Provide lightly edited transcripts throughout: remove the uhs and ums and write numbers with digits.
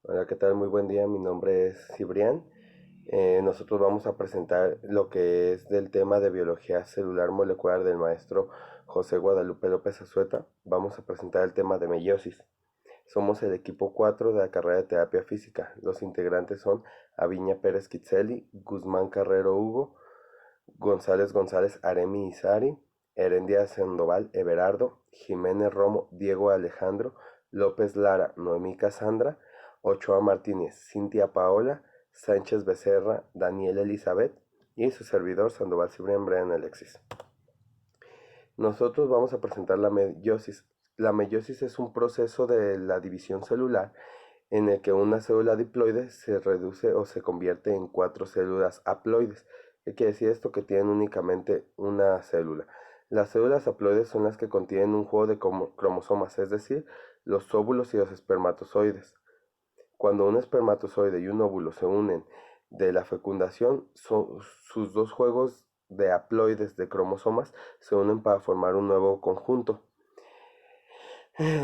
Hola, ¿qué tal? Muy buen día. Mi nombre es Cibrián. Nosotros vamos a presentar lo que es del tema de biología celular molecular del maestro José Guadalupe López Azueta. Vamos a presentar el tema de meiosis. Somos el equipo 4 de la carrera de terapia física. Los integrantes son Aviña Pérez Quitzelli, Guzmán Carrero Hugo, González González Aremi Isari, Herendia Sandoval Everardo, Jiménez Romo Diego Alejandro, López Lara Noemí Casandra, Ochoa Martínez Cintia Paola, Sánchez Becerra Daniel Elizabeth y su servidor Sandoval Cibrián Brian Alexis. Nosotros vamos a presentar la meiosis. La meiosis es un proceso de la división celular en el que una célula diploide se reduce o se convierte en cuatro células haploides. ¿Qué quiere decir esto? Que tienen únicamente una célula. Las células haploides son las que contienen un juego de cromosomas, es decir, los óvulos y los espermatozoides. Cuando un espermatozoide y un óvulo se unen de la fecundación, sus dos juegos de haploides de cromosomas se unen para formar un nuevo conjunto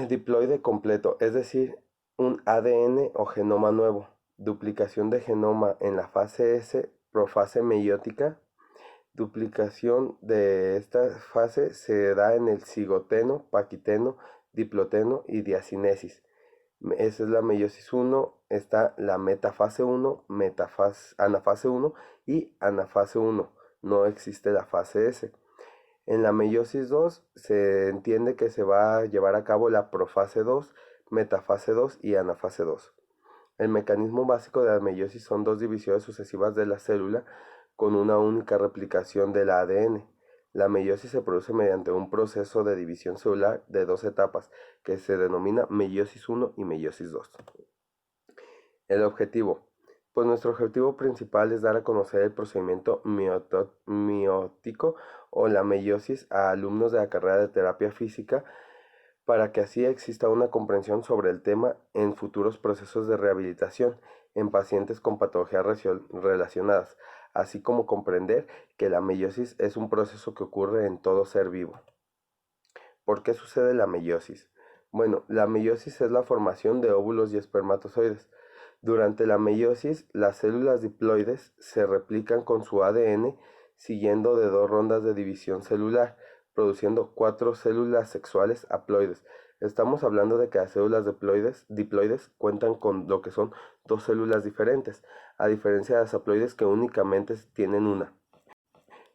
diploide completo, es decir, un ADN o genoma nuevo. Duplicación de genoma en la fase S, profase meiótica. Duplicación de esta fase se da en el cigoteno, paquiteno, diploteno y diacinesis. Esa es la meiosis 1, está la metafase 1, anafase 1 y anafase 1. No existe la fase S. En la meiosis 2 se entiende que se va a llevar a cabo la profase 2, metafase 2 y anafase 2. El mecanismo básico de la meiosis son dos divisiones sucesivas de la célula con una única replicación del ADN. La meiosis se produce mediante un proceso de división celular de dos etapas que se denomina meiosis 1 y meiosis 2. El objetivo. Pues nuestro objetivo principal es dar a conocer el procedimiento miótico o la meiosis a alumnos de la carrera de terapia física para que así exista una comprensión sobre el tema en futuros procesos de rehabilitación en pacientes con patologías relacionadas, así como comprender que la meiosis es un proceso que ocurre en todo ser vivo. ¿Por qué sucede la meiosis? Bueno, la meiosis es la formación de óvulos y espermatozoides. Durante la meiosis, las células diploides se replican con su ADN siguiendo de dos rondas de división celular, produciendo cuatro células sexuales haploides. Estamos hablando de que las células diploides cuentan con lo que son dos células diferentes, a diferencia de las haploides que únicamente tienen una.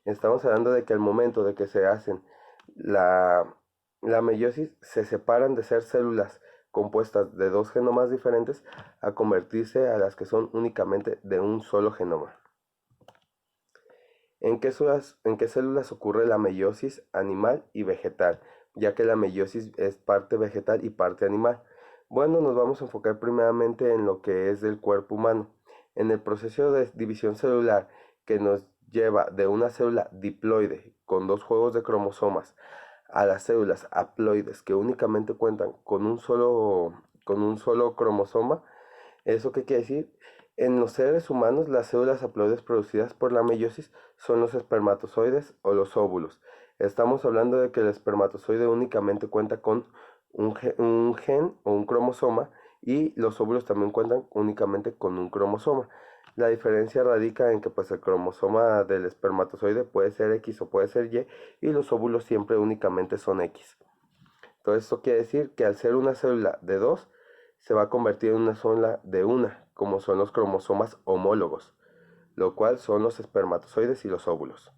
Estamos hablando de que al momento de que se hacen la, la meiosis, se separan de ser células compuestas de dos genomas diferentes a convertirse a las que son únicamente de un solo genoma. En qué células ocurre la meiosis animal y vegetal? Ya que la meiosis es parte vegetal y parte animal. Bueno, nos vamos a enfocar primeramente en lo que es del cuerpo humano. En el proceso de división celular que nos lleva de una célula diploide con dos juegos de cromosomas a las células haploides que únicamente cuentan con un solo cromosoma. ¿Eso qué quiere decir? En los seres humanos, las células haploides producidas por la meiosis son los espermatozoides o los óvulos. Estamos hablando de que el espermatozoide únicamente cuenta con un gen o un cromosoma y los óvulos también cuentan únicamente con un cromosoma. La diferencia radica en que pues el cromosoma del espermatozoide puede ser X o puede ser Y y los óvulos siempre únicamente son X. Entonces esto quiere decir que al ser una célula de dos, se va a convertir en una célula de una, como son los cromosomas homólogos, lo cual son los espermatozoides y los óvulos.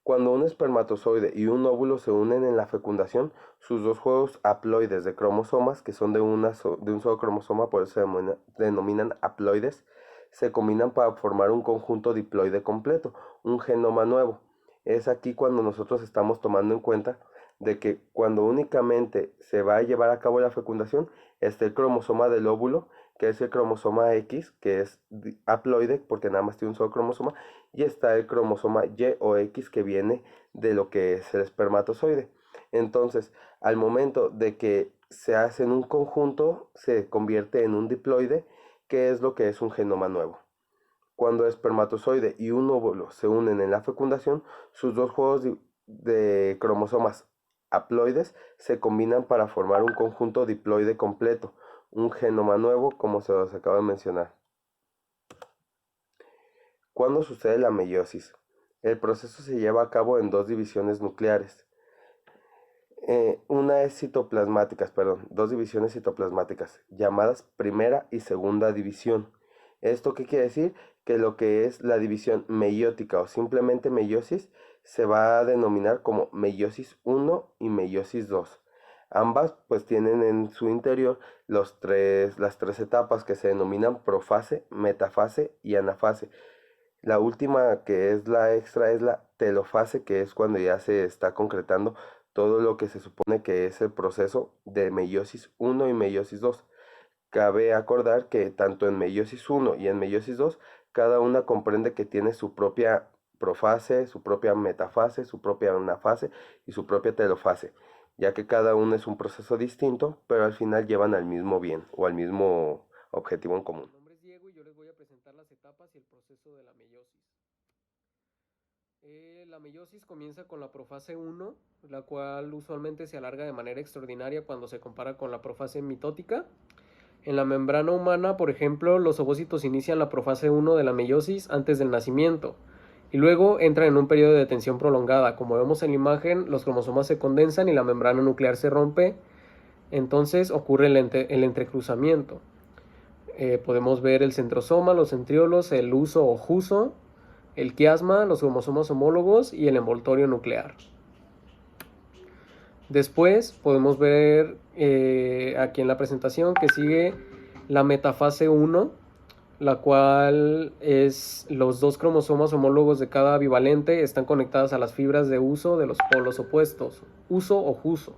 Cuando un espermatozoide y un óvulo se unen en la fecundación, sus dos juegos haploides de cromosomas, que son de un solo cromosoma, por eso se denominan haploides, se combinan para formar un conjunto diploide completo, un genoma nuevo. Es aquí cuando nosotros estamos tomando en cuenta de que cuando únicamente se va a llevar a cabo la fecundación, está el cromosoma del óvulo, que es el cromosoma X, que es haploide porque nada más tiene un solo cromosoma, y está el cromosoma Y o X que viene de lo que es el espermatozoide. Entonces, al momento de que se hace en un conjunto, se convierte en un diploide, que es lo que es un genoma nuevo. Cuando el espermatozoide y un óvulo se unen en la fecundación, sus dos juegos de cromosomas haploides se combinan para formar un conjunto diploide completo, un genoma nuevo, como se los acabo de mencionar. ¿Cuándo sucede la meiosis? El proceso se lleva a cabo en dos divisiones nucleares. Dos divisiones citoplasmáticas, llamadas primera y segunda división. ¿Esto qué quiere decir? Que lo que es la división meiótica o simplemente meiosis se va a denominar como meiosis 1 y meiosis 2. Ambas pues tienen en su interior las tres etapas que se denominan profase, metafase y anafase. La última, que es la extra, es la telofase, que es cuando ya se está concretando todo lo que se supone que es el proceso de meiosis 1 y meiosis 2. Cabe acordar que tanto en meiosis 1 y en meiosis 2, cada una comprende que tiene su propia profase, su propia metafase, su propia anafase y su propia telofase, ya que cada uno es un proceso distinto, pero al final llevan al mismo bien o al mismo objetivo en común. Mi nombre es Diego y yo les voy a presentar las etapas y el proceso de la meiosis. La meiosis comienza con la profase 1, la cual usualmente se alarga de manera extraordinaria cuando se compara con la profase mitótica. En la membrana humana, por ejemplo, los ovocitos inician la profase 1 de la meiosis antes del nacimiento y luego entran en un periodo de tensión prolongada. Como vemos en la imagen, los cromosomas se condensan y la membrana nuclear se rompe, entonces ocurre el entrecruzamiento. Podemos ver el centrosoma, los centriolos, el huso o juso, el quiasma, los cromosomas homólogos y el envoltorio nuclear. Después podemos ver aquí en la presentación que sigue la metafase 1, la cual es los dos cromosomas homólogos de cada bivalente están conectadas a las fibras de huso de los polos opuestos, huso o juso.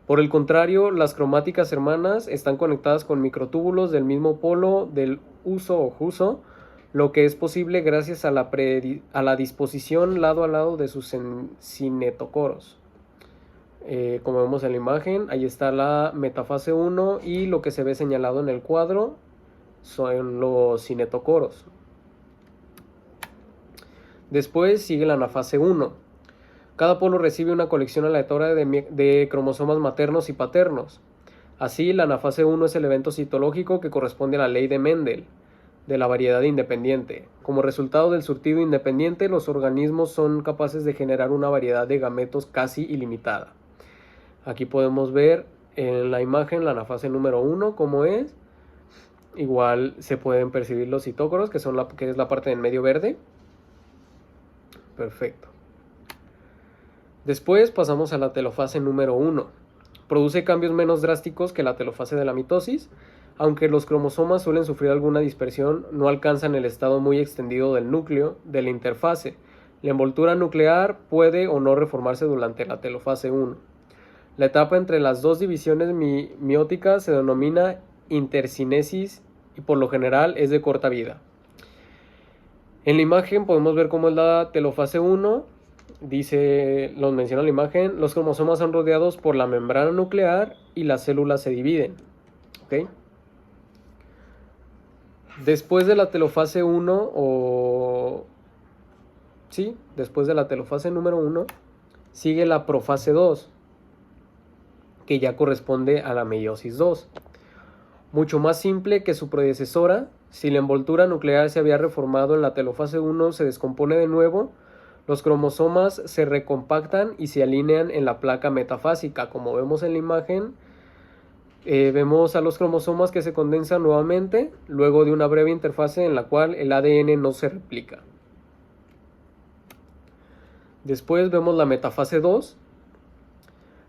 Por el contrario, las cromáticas hermanas están conectadas con microtúbulos del mismo polo del huso o juso, lo que es posible gracias a la disposición lado a lado de sus cinetocoros. Como vemos en la imagen, ahí está la metafase 1 y lo que se ve señalado en el cuadro son los cinetocoros. Después sigue la anafase 1. Cada polo recibe una colección aleatoria de cromosomas maternos y paternos. Así, la anafase 1 es el evento citológico que corresponde a la ley de Mendel, de la variedad independiente. Como resultado del surtido independiente, los organismos son capaces de generar una variedad de gametos casi ilimitada. Aquí podemos ver en la imagen la anafase número 1 cómo es. Igual se pueden percibir los citócoros, que es la parte del medio verde. Perfecto. Después pasamos a la telofase número 1. Produce cambios menos drásticos que la telofase de la mitosis. Aunque los cromosomas suelen sufrir alguna dispersión, no alcanzan el estado muy extendido del núcleo de la interfase. La envoltura nuclear puede o no reformarse durante la telofase 1. La etapa entre las dos divisiones mióticas se denomina intercinesis y por lo general es de corta vida. En la imagen podemos ver cómo es la telofase 1. Lo menciona la imagen, los cromosomas son rodeados por la membrana nuclear y las células se dividen. ¿Okay? Después de la telofase 1 después de la telofase número 1 sigue la profase 2, que ya corresponde a la meiosis 2. Mucho más simple que su predecesora, si la envoltura nuclear se había reformado en la telofase 1 se descompone de nuevo, los cromosomas se recompactan y se alinean en la placa metafásica. Como vemos en la imagen, vemos a los cromosomas que se condensan nuevamente luego de una breve interfase en la cual el ADN no se replica. Después vemos la metafase 2.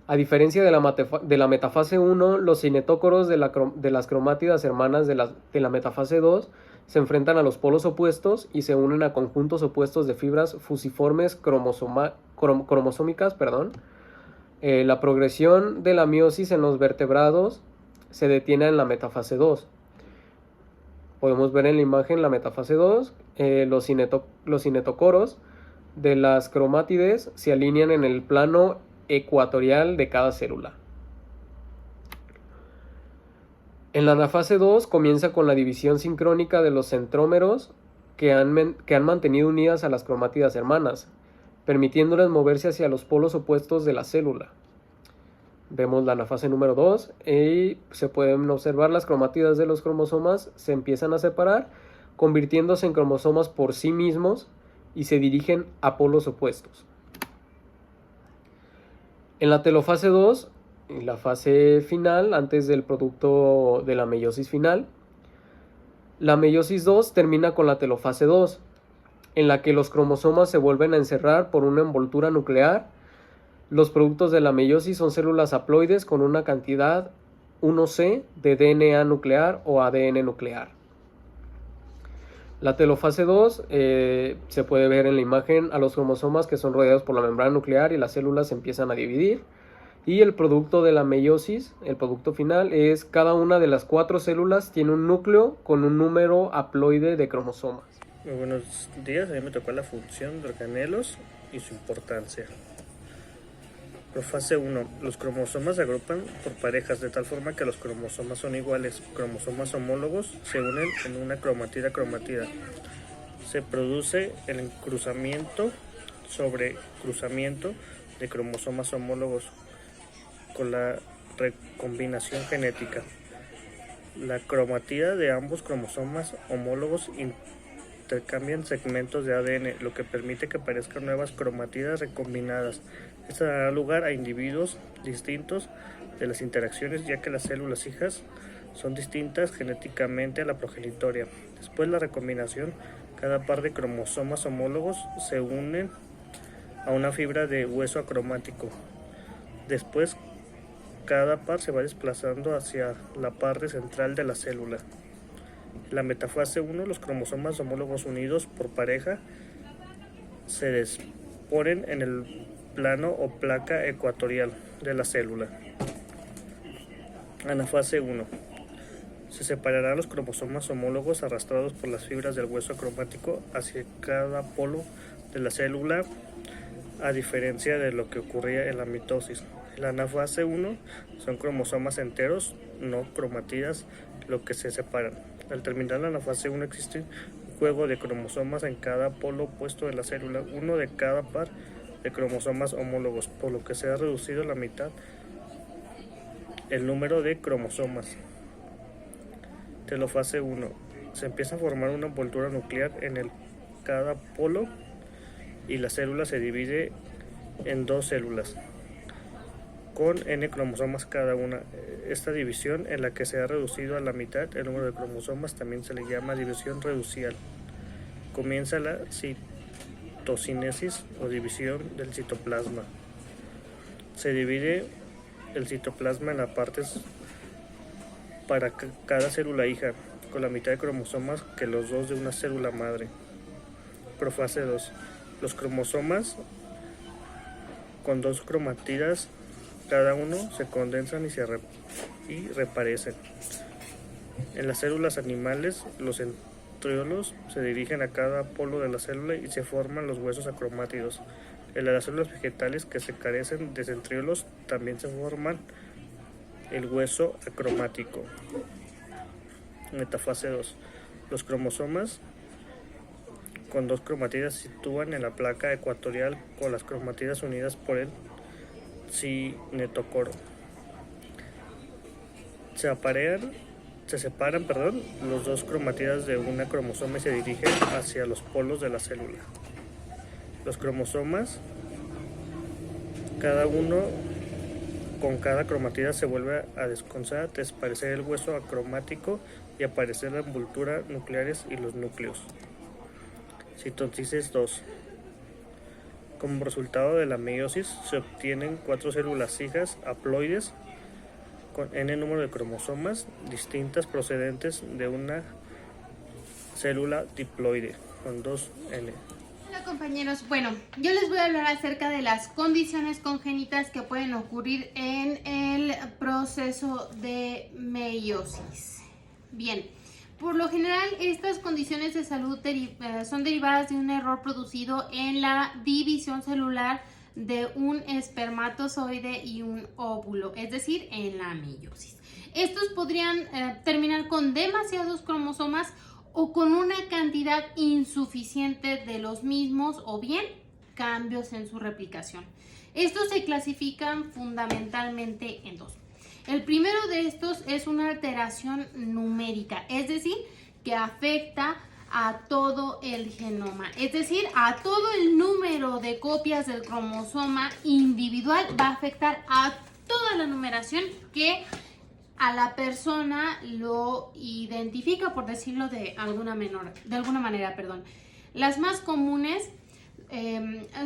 A diferencia de la metafase 1, los cinetócoros de las cromátidas hermanas de la metafase 2 se enfrentan a los polos opuestos y se unen a conjuntos opuestos de fibras fusiformes cromosómicas. La progresión de la meiosis en los vertebrados se detiene en la metafase 2. Podemos ver en la imagen la metafase 2, los cinetocoros de las cromátides se alinean en el plano ecuatorial de cada célula. En la anafase 2 comienza con la división sincrónica de los centrómeros que han mantenido unidas a las cromátidas hermanas, permitiéndoles moverse hacia los polos opuestos de la célula. Vemos la anafase número 2 y se pueden observar las cromátidas de los cromosomas se empiezan a separar, convirtiéndose en cromosomas por sí mismos y se dirigen a polos opuestos. En la telofase 2, en la fase final, antes del producto de la meiosis final, la meiosis 2 termina con la telofase 2, en la que los cromosomas se vuelven a encerrar por una envoltura nuclear. Los productos de la meiosis son células haploides con una cantidad 1C de DNA nuclear o ADN nuclear. La telofase 2 se puede ver en la imagen a los cromosomas que son rodeados por la membrana nuclear y las células se empiezan a dividir. Y el producto de la meiosis, el producto final, es cada una de las 4 células tiene un núcleo con un número haploide de cromosomas. Muy buenos días, a mí me tocó la función de organelos y su importancia. Fase 1. Los cromosomas se agrupan por parejas de tal forma que los cromosomas son iguales. Cromosomas homólogos se unen en una cromatida. Se produce el cruzamiento sobre cruzamiento de cromosomas homólogos con la recombinación genética. La cromatida de ambos cromosomas homólogos intercambian segmentos de ADN, lo que permite que aparezcan nuevas cromatidas recombinadas. Esto dará lugar a individuos distintos de las interacciones, ya que las células hijas son distintas genéticamente a la progenitoria. Después de la recombinación, cada par de cromosomas homólogos se unen a una fibra de hueso acromático. Después, cada par se va desplazando hacia la parte central de la célula. En la metafase 1, los cromosomas homólogos unidos por pareja se disponen en el plano o placa ecuatorial de la célula. Anafase 1. Se separarán los cromosomas homólogos arrastrados por las fibras del hueso acromático hacia cada polo de la célula, a diferencia de lo que ocurría en la mitosis. En la anafase 1 son cromosomas enteros, no cromatidas, lo que se separan. Al terminar la anafase 1 existe un juego de cromosomas en cada polo opuesto de la célula, uno de cada par de cromosomas homólogos, por lo que se ha reducido a la mitad el número de cromosomas. Telofase 1. Se empieza a formar una envoltura nuclear en cada polo y la célula se divide en 2 células con n cromosomas cada una. Esta división, en la que se ha reducido a la mitad el número de cromosomas, también se le llama división reducial. Comienza la citocinesis o división del citoplasma. Se divide el citoplasma en las partes para cada célula hija, con la mitad de cromosomas que los dos de una célula madre. Profase 2. Los cromosomas con 2 cromatidas cada uno se condensan y reaparecen. En las células animales, los centriolos se dirigen a cada polo de la célula y se forman los huesos acromátidos. En las células vegetales que se carecen de centriolos también se forman el hueso acromático. Metafase 2. Los cromosomas con 2 cromatidas se sitúan en la placa ecuatorial con las cromatidas unidas por el cinetocoro. Se separan los 2 cromatidas de una cromosoma y se dirigen hacia los polos de la célula. Los cromosomas, cada uno con cada cromatida, se vuelve a descansar, desaparecer el hueso acromático y aparecer la envoltura nucleares y los núcleos. Citocinesis 2. Como resultado de la meiosis se obtienen 4 células hijas haploides con n número de cromosomas distintas procedentes de una célula diploide con 2n. Hola compañeros, bueno, yo les voy a hablar acerca de las condiciones congénitas que pueden ocurrir en el proceso de meiosis. Bien, por lo general estas condiciones de salud son derivadas de un error producido en la división celular de un espermatozoide y un óvulo, es decir, en la meiosis. Estos podrían terminar con demasiados cromosomas o con una cantidad insuficiente de los mismos, o bien cambios en su replicación. Estos se clasifican fundamentalmente en dos. El primero de estos es una alteración numérica, es decir, que afecta a todo el genoma, es decir, a todo el número de copias del cromosoma individual, va a afectar a toda la numeración que a la persona lo identifica, por decirlo de alguna manera. Las más comunes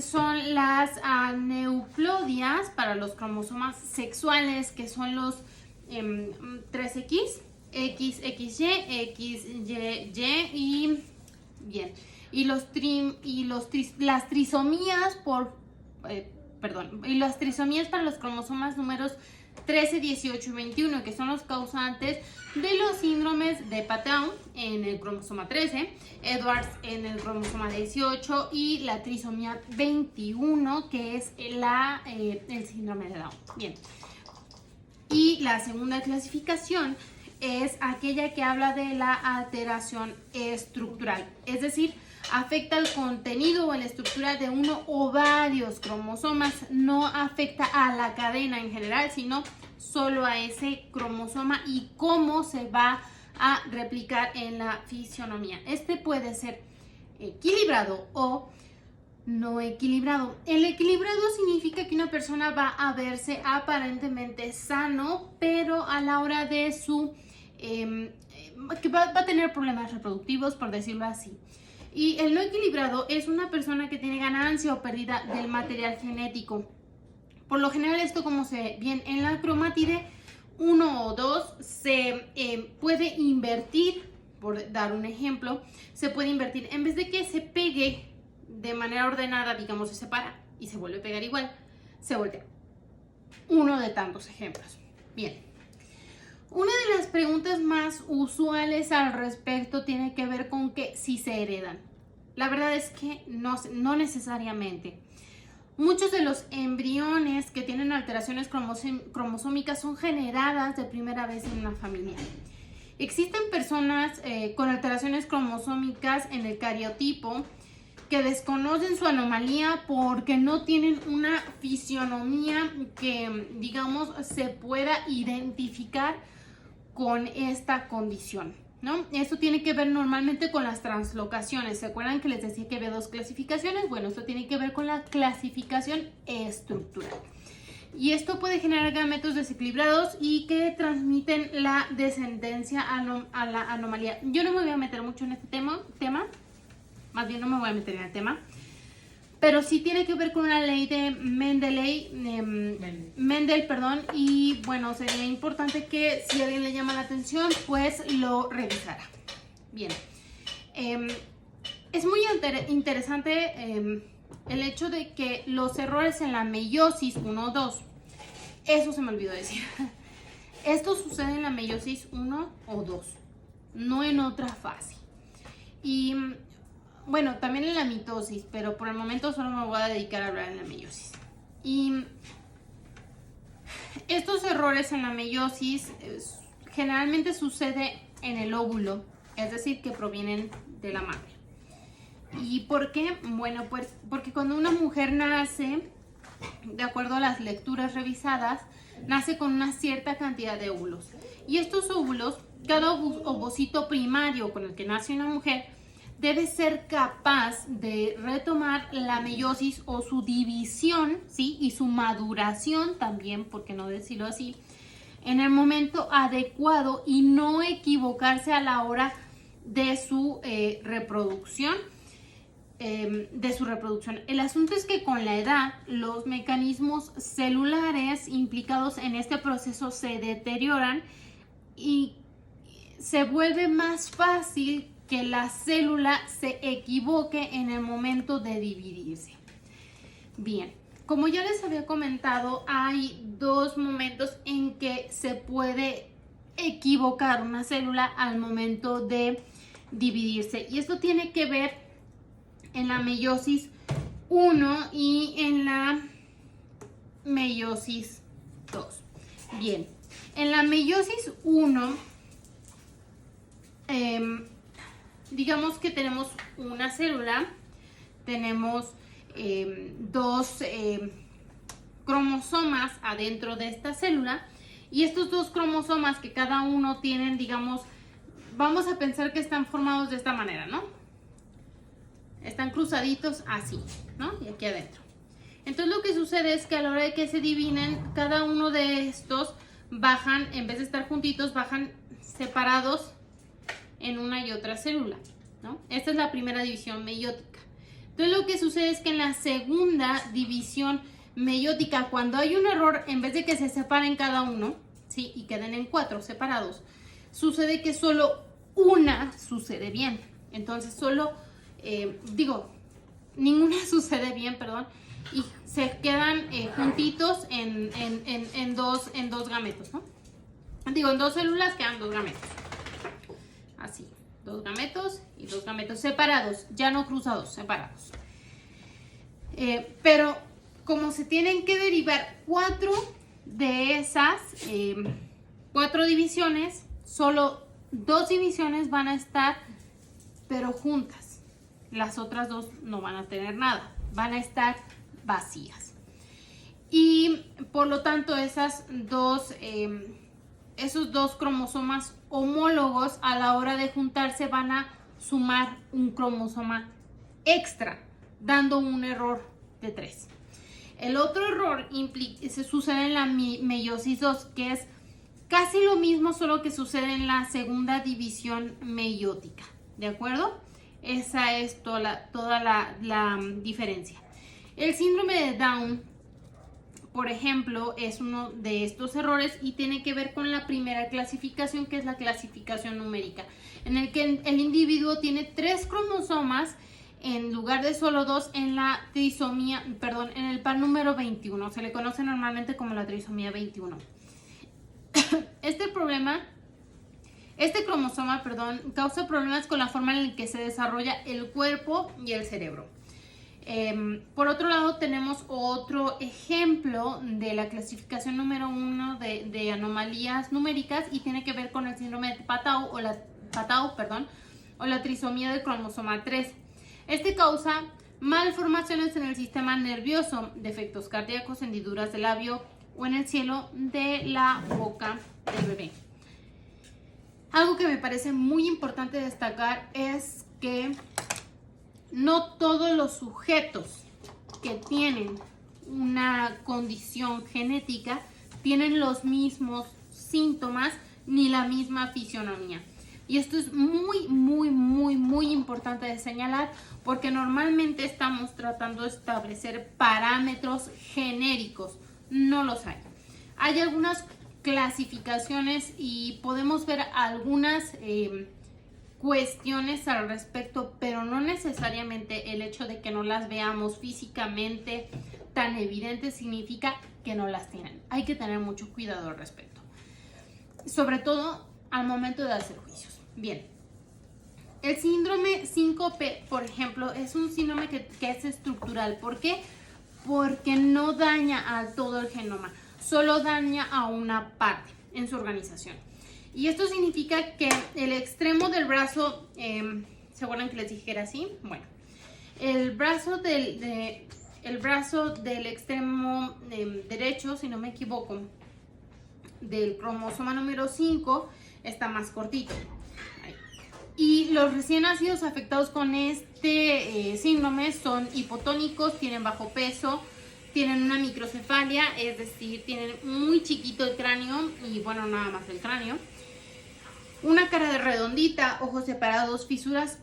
son las aneuploidias para los cromosomas sexuales, que son los 3X, XXY, XYY y bien. Y las trisomías y las trisomías para los cromosomas números 13, 18 y 21, que son los causantes de los síndromes de Patau en el cromosoma 13, Edwards en el cromosoma 18 y la trisomía 21, que es el síndrome de Down. Bien. Y la segunda clasificación es aquella que habla de la alteración estructural, es decir, afecta el contenido o la estructura de uno o varios cromosomas, no afecta a la cadena en general, sino solo a ese cromosoma y cómo se va a replicar en la fisionomía. Este puede ser equilibrado o no equilibrado. El equilibrado significa que una persona va a verse aparentemente sano, pero a la hora de que va a tener problemas reproductivos, por decirlo así. Y el no equilibrado es una persona que tiene ganancia o pérdida del material genético. Por lo general, esto, como se ve bien en la cromatide 1 o 2, se puede invertir, por dar un ejemplo, se puede invertir. En vez de que se pegue de manera ordenada, digamos, se separa y se vuelve a pegar igual, se voltea. Uno de tantos ejemplos. Bien. Una de las preguntas más usuales al respecto tiene que ver con que si se heredan. La verdad es que no necesariamente. Muchos de los embriones que tienen alteraciones cromosómicas son generadas de primera vez en una familia. Existen personas con alteraciones cromosómicas en el cariotipo que desconocen su anomalía porque no tienen una fisionomía que, digamos, se pueda identificar con esta condición, ¿no? Esto tiene que ver normalmente con las translocaciones. ¿Se acuerdan que les decía que había dos clasificaciones? Bueno, esto tiene que ver con la clasificación estructural. Y esto puede generar gametos desequilibrados y que transmiten la descendencia a la anomalía. Yo no me voy a meter mucho en este tema, más bien no me voy a meter en el tema, pero sí tiene que ver con una ley de Mendel, y bueno, sería importante que si a alguien le llama la atención, pues lo revisara. Bien, es muy interesante el hecho de que los errores en la meiosis 1 o 2, eso se me olvidó decir, esto sucede en la meiosis 1 o 2, no en otra fase. Y bueno, también en la mitosis, pero por el momento solo me voy a dedicar a hablar en la meiosis. Y estos errores en la meiosis generalmente sucede en el óvulo, es decir, que provienen de la madre. ¿Y por qué? Bueno, pues porque cuando una mujer nace, de acuerdo a las lecturas revisadas, nace con una cierta cantidad de óvulos. Y estos óvulos, cada ovocito primario con el que nace una mujer, debe ser capaz de retomar la meiosis o su división, ¿sí? Y su maduración también, por qué no decirlo así, en el momento adecuado y no equivocarse a la hora de su reproducción. El asunto es que con la edad los mecanismos celulares implicados en este proceso se deterioran y se vuelve más fácil que la célula se equivoque en el momento de dividirse. Bien, como ya les había comentado, hay dos momentos en que se puede equivocar una célula al momento de dividirse. Y esto tiene que ver en la meiosis 1 y en la meiosis 2. Bien, en la meiosis 1, digamos que tenemos una célula, tenemos dos cromosomas adentro de esta célula, y estos dos cromosomas que cada uno tienen, digamos, vamos a pensar que están formados de esta manera, ¿no? Están cruzaditos así, ¿no? Y aquí adentro. Entonces lo que sucede es que a la hora de que se dividen, cada uno de estos bajan, en vez de estar juntitos, bajan separados en una y otra célula, ¿no? Esta es la primera división meiótica. Entonces lo que sucede es que en la segunda división meiótica, cuando hay un error, en vez de que se separen cada uno, ¿sí? Y queden en 4 separados, sucede que solo una sucede bien. Entonces solo, ninguna sucede bien, perdón, y se quedan juntitos en dos gametos, ¿no? En 2 células quedan 2 gametos. Así, 2 gametos y 2 gametos separados, ya no cruzados, separados. Pero como se tienen que derivar 4 de esas 4 divisiones, solo 2 divisiones van a estar, pero juntas. Las otras 2 no van a tener nada, van a estar vacías. Y por lo tanto esos dos cromosomas homólogos a la hora de juntarse van a sumar un cromosoma extra, dando un error de 3. El otro error se sucede en la meiosis 2, que es casi lo mismo, solo que sucede en la segunda división meiótica, ¿de acuerdo? Esa es toda la diferencia. El síndrome de Down, por ejemplo, es uno de estos errores y tiene que ver con la primera clasificación, que es la clasificación numérica, en el que el individuo tiene 3 cromosomas en lugar de solo 2 en la trisomía, perdón, en el par número 21. Se le conoce normalmente como la trisomía 21. Este cromosoma, causa problemas con la forma en la que se desarrolla el cuerpo y el cerebro. Por otro lado, tenemos otro ejemplo de la clasificación número 1 de anomalías numéricas, y tiene que ver con el síndrome de Patau o la trisomía del cromosoma 3. Este causa malformaciones en el sistema nervioso, defectos cardíacos, hendiduras del labio o en el cielo de la boca del bebé. Algo que me parece muy importante destacar es que no todos los sujetos que tienen una condición genética tienen los mismos síntomas ni la misma fisionomía. Y esto es muy, muy, muy, muy importante de señalar, porque normalmente estamos tratando de establecer parámetros genéricos. No los hay. Hay algunas clasificaciones y podemos ver algunas cuestiones al respecto, pero no necesariamente el hecho de que no las veamos físicamente tan evidentes significa que no las tienen. Hay que tener mucho cuidado al respecto, sobre todo al momento de hacer juicios. Bien, el síndrome síncope, por ejemplo, es un síndrome que es estructural. ¿Por qué? Porque no daña a todo el genoma, solo daña a una parte en su organización. Y esto significa que el extremo del brazo, ¿se acuerdan que les dije que era así? Bueno, el brazo del extremo derecho, si no me equivoco, del cromosoma número 5 está más cortito. Y los recién nacidos afectados con este síndrome son hipotónicos, tienen bajo peso, tienen una microcefalia, es decir, tienen muy chiquito el cráneo y bueno, nada más el cráneo. Una cara de redondita, ojos separados, fisuras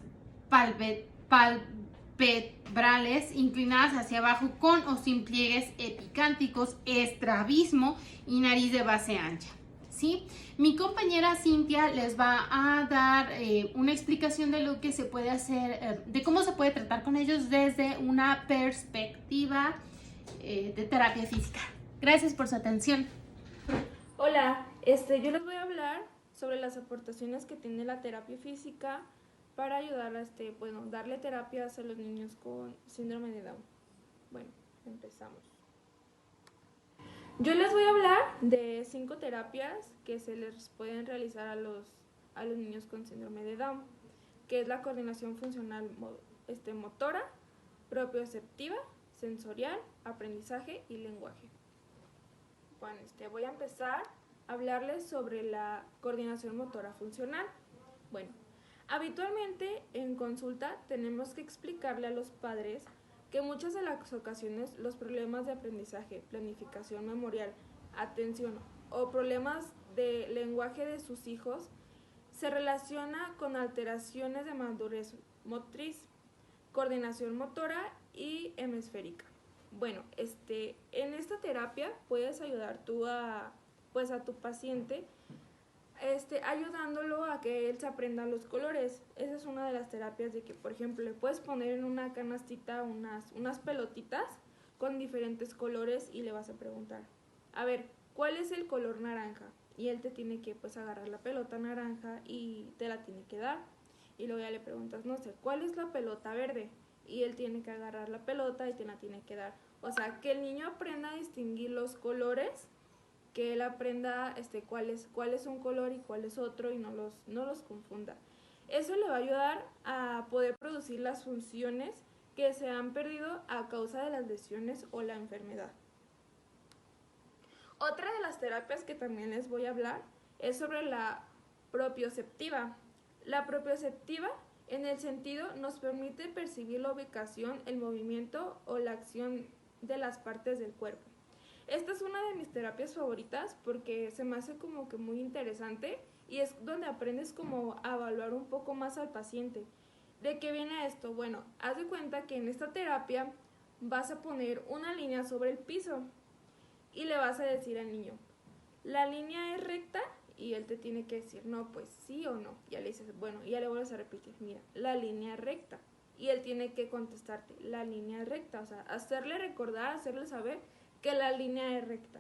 palpebrales inclinadas hacia abajo con o sin pliegues epicánticos, estrabismo y nariz de base ancha. ¿Sí? Mi compañera Cintia les va a dar una explicación de lo que se puede hacer, de cómo se puede tratar con ellos desde una perspectiva de terapia física. Gracias por su atención. Hola, yo les voy a hablar sobre las aportaciones que tiene la terapia física para ayudar a darle terapias a los niños con síndrome de Down. Bueno, empezamos. Yo les voy a hablar de 5 terapias que se les pueden realizar a los niños con síndrome de Down, que es la coordinación funcional motora, propioceptiva, sensorial, aprendizaje y lenguaje. Bueno, voy a empezar a hablarles sobre la coordinación motora funcional. Bueno, habitualmente en consulta tenemos que explicarle a los padres que muchas de las ocasiones los problemas de aprendizaje, planificación memorial, atención o problemas de lenguaje de sus hijos se relaciona con alteraciones de madurez motriz, coordinación motora y hemisférica. Bueno, en esta terapia puedes ayudar tú a tu paciente ayudándolo a que él se aprenda los colores. Esa es una de las terapias de que, por ejemplo, le puedes poner en una canastita unas pelotitas con diferentes colores y le vas a preguntar, a ver, ¿cuál es el color naranja? Y él te tiene que agarrar la pelota naranja y te la tiene que dar. Y luego ya le preguntas, no sé, ¿cuál es la pelota verde? Y él tiene que agarrar la pelota y te la tiene que dar. O sea, que el niño aprenda a distinguir los colores, que él aprenda cuál es un color y cuál es otro y no los confunda. Eso le va a ayudar a poder producir las funciones que se han perdido a causa de las lesiones o la enfermedad. Otra de las terapias que también les voy a hablar es sobre la propioceptiva. La propioceptiva, en el sentido, nos permite percibir la ubicación, el movimiento o la acción de las partes del cuerpo. Esta es una de mis terapias favoritas porque se me hace como que muy interesante y es donde aprendes como a evaluar un poco más al paciente. ¿De qué viene esto? Bueno, haz de cuenta que en esta terapia vas a poner una línea sobre el piso y le vas a decir al niño, ¿la línea es recta? Y él te tiene que decir, no, pues sí o no. Ya le dices, bueno, y ya le vuelves a repetir, mira, la línea es recta. Y él tiene que contestarte, la línea es recta. O sea, hacerle recordar, hacerle saber que la línea es recta.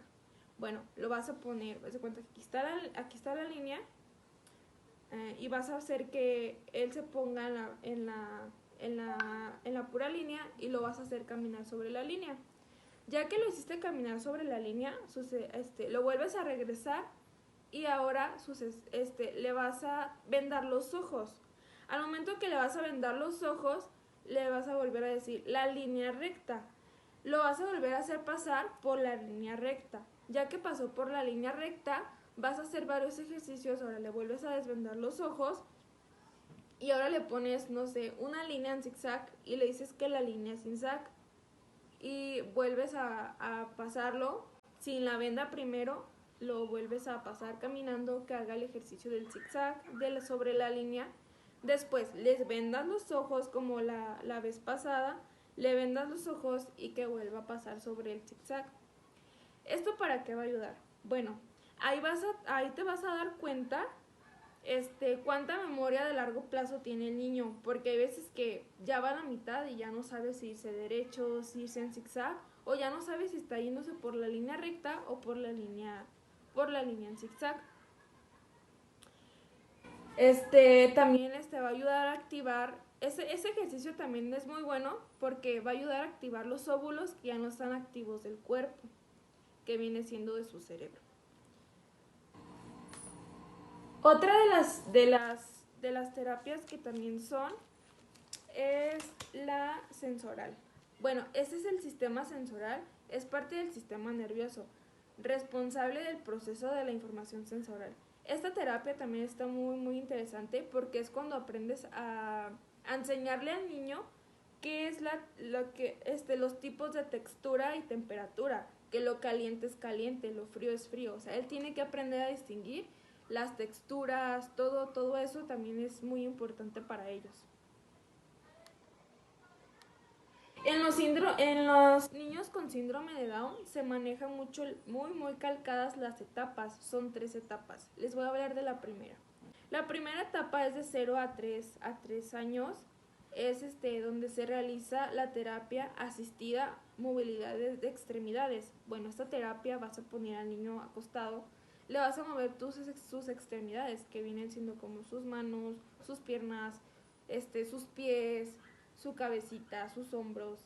Bueno, lo vas a poner, vas a cuenta que aquí está la línea y vas a hacer que él se ponga en la pura línea y lo vas a hacer caminar sobre la línea. Ya que lo hiciste caminar sobre la línea, lo vuelves a regresar y ahora le vas a vendar los ojos. Al momento que le vas a vendar los ojos, le vas a volver a decir la línea recta. Lo vas a volver a hacer pasar por la línea recta. Ya que pasó por la línea recta, vas a hacer varios ejercicios. Ahora le vuelves a desvendar los ojos y ahora le pones, no sé, una línea en zigzag y le dices que la línea es zigzag. Y vuelves a pasarlo sin la venda primero, lo vuelves a pasar caminando, que haga el ejercicio del zigzag sobre la línea. Después les vendas los ojos como la vez pasada, le vendas los ojos y que vuelva a pasar sobre el zigzag. ¿Esto para qué va a ayudar? Bueno, ahí te vas a dar cuenta cuánta memoria de largo plazo tiene el niño, porque hay veces que ya va a la mitad y ya no sabe si irse derecho, si irse en zigzag, o ya no sabe si está yéndose por la línea recta o por la línea en zigzag. También va a ayudar a activar, ese ejercicio también es muy bueno porque va a ayudar a activar los óvulos que ya no están activos del cuerpo, que viene siendo de su cerebro. Otra de las terapias que también es la sensorial. Bueno, este es el sistema sensorial, es parte del sistema nervioso, responsable del proceso de la información sensorial. Esta terapia también está muy, muy interesante porque es cuando aprendes a enseñarle al niño qué es los tipos de textura y temperatura, que lo caliente es caliente, lo frío es frío. O sea, él tiene que aprender a distinguir las texturas, todo eso también es muy importante para ellos. En los niños con síndrome de Down se manejan muy calcadas las etapas, son 3 etapas. Les voy a hablar de la primera. La primera etapa es de 0 a 3 años, es donde se realiza la terapia asistida movilidad de extremidades. Bueno, esta terapia vas a poner al niño acostado, le vas a mover sus extremidades, que vienen siendo como sus manos, sus piernas, sus pies, su cabecita, sus hombros.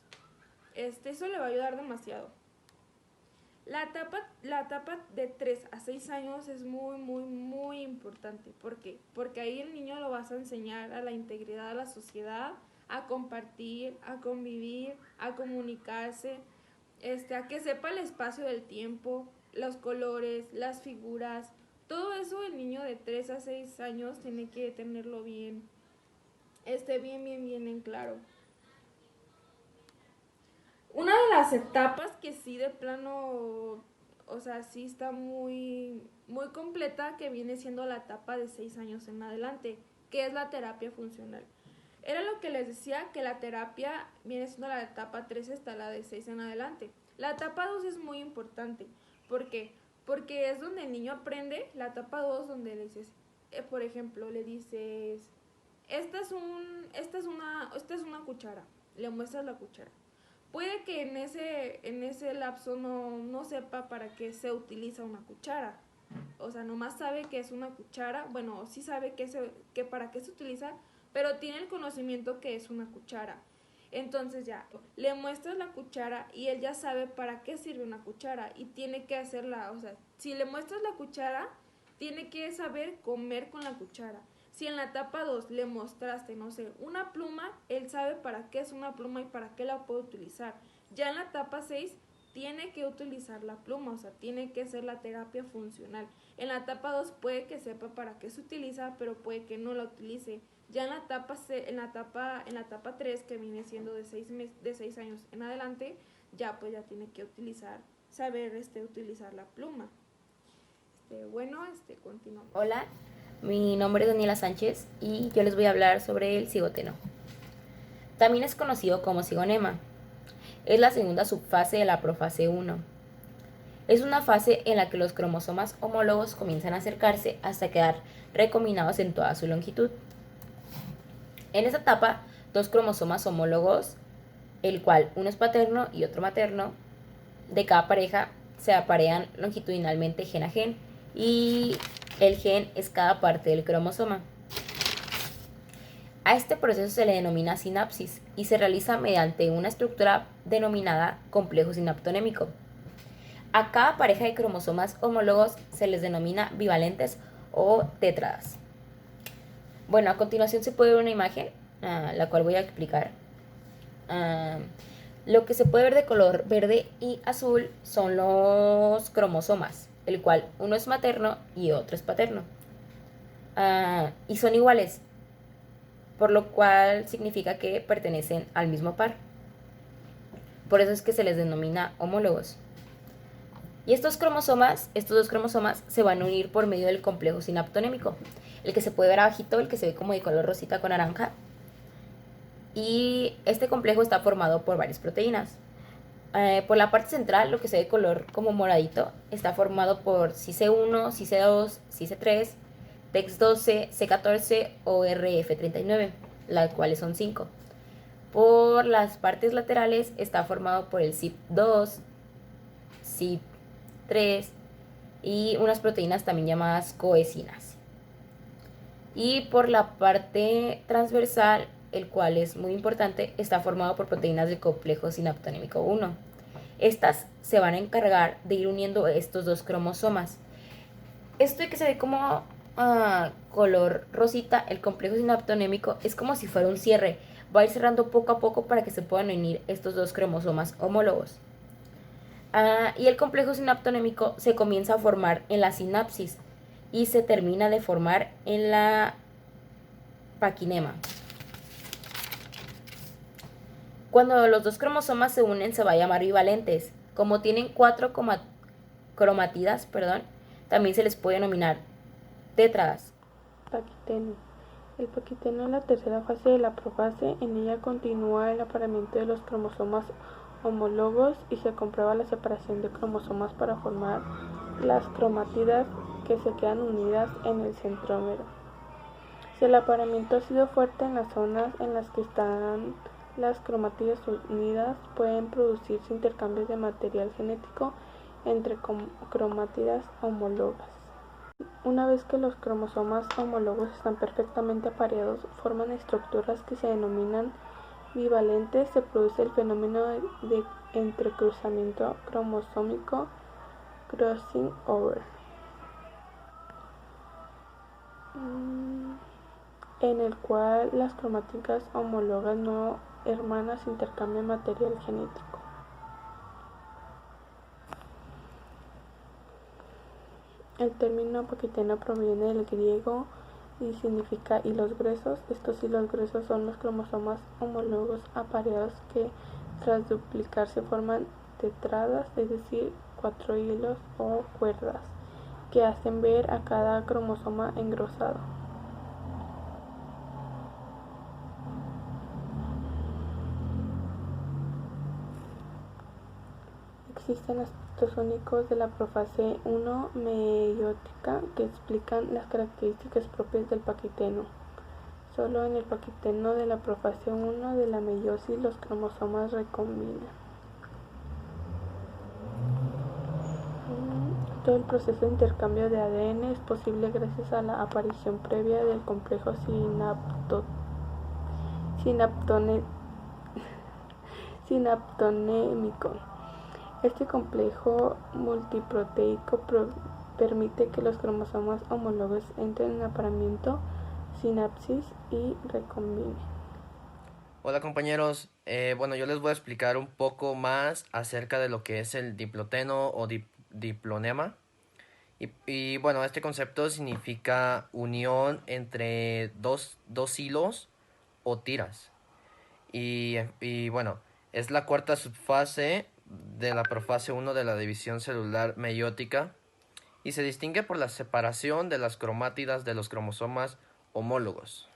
Eso le va a ayudar demasiado. La etapa de 3 a 6 años es muy importante. ¿Por qué? Porque ahí el niño lo vas a enseñar a la integridad de la sociedad, a compartir, a convivir, a comunicarse, a que sepa el espacio del tiempo, los colores, las figuras, todo eso el niño de 3 a 6 años tiene que tenerlo bien, bien en claro. Una de las etapas que sí de plano, o sea, sí está muy completa, que viene siendo la etapa de 6 años en adelante, que es la terapia funcional. Era lo que les decía, que la terapia viene siendo la etapa 3 hasta la de 6 en adelante. La etapa 2 es muy importante. ¿Por qué? Porque es donde el niño aprende. La etapa 2 donde le dices, por ejemplo, le dices, esta es una cuchara. Le muestras la cuchara. Puede que en ese lapso no sepa para qué se utiliza una cuchara. O sea, nomás sabe que es una cuchara. Bueno, sí sabe que para qué se utiliza, pero tiene el conocimiento que es una cuchara. Entonces ya, le muestras la cuchara y él ya sabe para qué sirve una cuchara y tiene que hacerla. O sea, si le muestras la cuchara, tiene que saber comer con la cuchara. Si en la etapa 2 le mostraste, no sé, una pluma, él sabe para qué es una pluma y para qué la puede utilizar. Ya en la etapa 6 tiene que utilizar la pluma, o sea, tiene que ser la terapia funcional. En la etapa 2 puede que sepa para qué se utiliza, pero puede que no la utilice. Ya en la etapa 3, que viene siendo de 6 años en adelante, ya pues ya tiene que saber utilizar la pluma. Continuamos. Hola, mi nombre es Daniela Sánchez y yo les voy a hablar sobre el cigoteno. También es conocido como cigonema. Es la segunda subfase de la profase 1. Es una fase en la que los cromosomas homólogos comienzan a acercarse hasta quedar recombinados en toda su longitud. En esta etapa, 2 cromosomas homólogos, el cual uno es paterno y otro materno, de cada pareja se aparean longitudinalmente gen a gen, y el gen es cada parte del cromosoma. A este proceso se le denomina sinapsis y se realiza mediante una estructura denominada complejo sinaptonémico. A cada pareja de cromosomas homólogos se les denomina bivalentes o tétradas. Bueno, a continuación se puede ver una imagen, la cual voy a explicar. Lo que se puede ver de color verde y azul son los cromosomas, el cual uno es materno y otro es paterno. Y son iguales, por lo cual significa que pertenecen al mismo par. Por eso es que se les denomina homólogos. Y estos dos cromosomas se van a unir por medio del complejo sinaptonémico, el que se puede ver abajito, el que se ve como de color rosita con naranja. Y este complejo está formado por varias proteínas. Por la parte central, lo que se ve color como moradito, está formado por CIC1, CIC2, CIC3, TEX12, C14 o RF39, las cuales son 5. Por las partes laterales está formado por el CYP2, CYP3 y unas proteínas también llamadas coecinas. Y por la parte transversal, el cual es muy importante, está formado por proteínas del complejo sinaptonémico 1. Estas se van a encargar de ir uniendo estos 2 cromosomas. Esto que se ve como color rosita, el complejo sinaptonémico, es como si fuera un cierre. Va a ir cerrando poco a poco para que se puedan unir estos 2 cromosomas homólogos. Y el complejo sinaptonémico se comienza a formar en la sinapsis y se termina de formar en la paquinema. Cuando los 2 cromosomas se unen se va a llamar bivalentes. Como tienen 4 cromatidas, también se les puede denominar tétradas. Paquiteno. El paquiteno es la tercera fase de la profase. En ella continúa el apareamiento de los cromosomas homólogos y se comprueba la separación de cromosomas para formar las cromatidas que se quedan unidas en el centrómero. Si el apareamiento ha sido fuerte en las zonas en las que están las cromatidas unidas, pueden producirse intercambios de material genético entre cromátidas homólogas. Una vez que los cromosomas homólogos están perfectamente apareados, forman estructuras que se denominan bivalentes. Se produce el fenómeno de entrecruzamiento cromosómico, crossing over, en el cual las cromáticas homólogas no hermanas intercambian material genético. El término paquiteno proviene del griego y significa hilos gruesos. Estos hilos gruesos son los cromosomas homólogos apareados que tras duplicarse forman tetradas, es decir, 4 hilos o cuerdas, que hacen ver a cada cromosoma engrosado. Existen aspectos únicos de la profase 1 meiótica que explican las características propias del paquiteno. Solo en el paquiteno de la profase 1 de la meiosis los cromosomas recombinan. Todo el proceso de intercambio de ADN es posible gracias a la aparición previa del complejo sinaptonémico. Este complejo multiproteico permite que los cromosomas homólogos entren en apareamiento, sinapsis y recombinen. Hola compañeros, bueno, yo les voy a explicar un poco más acerca de lo que es el diploteno o diplonema. Y bueno, este concepto significa unión entre dos hilos o tiras. Y bueno, es la cuarta subfase de la profase 1 de la división celular meiótica y se distingue por la separación de las cromátidas de los cromosomas homólogos.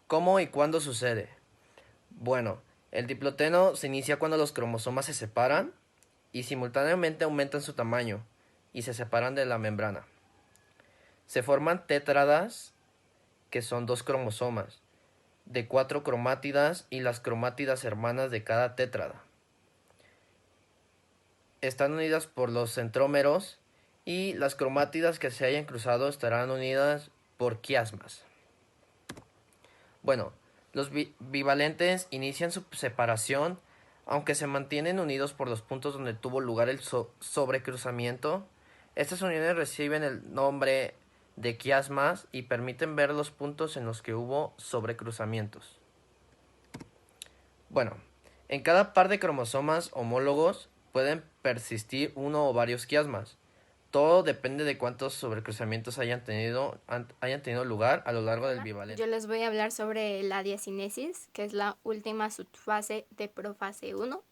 ¿Cómo y cuándo sucede? Bueno, el diploteno se inicia cuando los cromosomas se separan y simultáneamente aumentan su tamaño y se separan de la membrana. Se forman tétradas, que son 2 cromosomas, de 4 cromátidas y las cromátidas hermanas de cada tétrada. Están unidas por los centrómeros y las cromátidas que se hayan cruzado estarán unidas por quiasmas. Bueno, los bivalentes inician su separación, aunque se mantienen unidos por los puntos donde tuvo lugar el sobrecruzamiento. Estas uniones reciben el nombre de quiasmas y permiten ver los puntos en los que hubo sobrecruzamientos. Bueno, en cada par de cromosomas homólogos pueden persistir uno o varios quiasmas. Todo depende de cuántos sobrecruzamientos hayan tenido lugar a lo largo del bivalente. Yo les voy a hablar sobre la diacinesis, que es la última subfase de profase 1.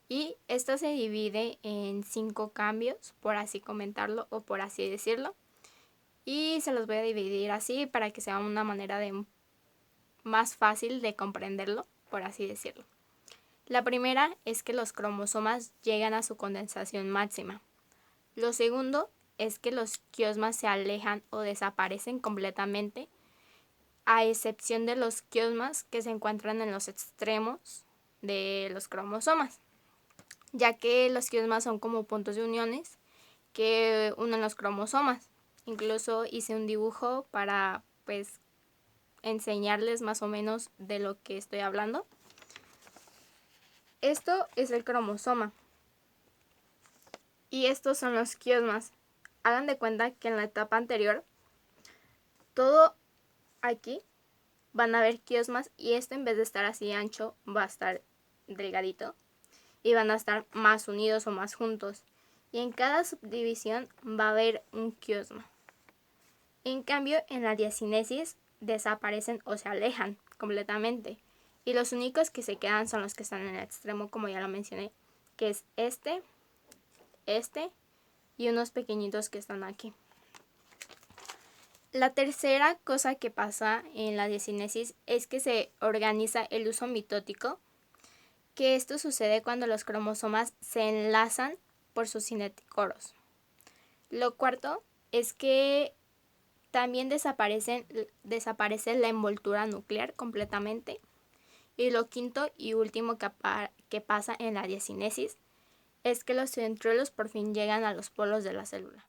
Y esta se divide en 5 cambios, por así comentarlo o por así decirlo. Y se los voy a dividir así para que sea una manera más fácil de comprenderlo, por así decirlo. La primera es que los cromosomas llegan a su condensación máxima. Lo segundo es que los quiasmas se alejan o desaparecen completamente, a excepción de los quiasmas que se encuentran en los extremos de los cromosomas, ya que los quiasmas son como puntos de uniones que unen los cromosomas. Incluso hice un dibujo para enseñarles más o menos de lo que estoy hablando. Esto es el cromosoma. Y estos son los quiasmas. Hagan de cuenta que en la etapa anterior, todo aquí van a haber quiasmas y esto en vez de estar así ancho, va a estar delgadito. Y van a estar más unidos o más juntos. Y en cada subdivisión va a haber un quiasma. En cambio, en la diacinesis desaparecen o se alejan completamente. Y los únicos que se quedan son los que están en el extremo, como ya lo mencioné, que es este y unos pequeñitos que están aquí. La tercera cosa que pasa en la diacinesis es que se organiza el uso mitótico, que esto sucede cuando los cromosomas se enlazan por sus cineticoros. Lo cuarto es que también desaparece la envoltura nuclear completamente. Y lo quinto y último que pasa en la diacinesis es que los centriolos por fin llegan a los polos de la célula.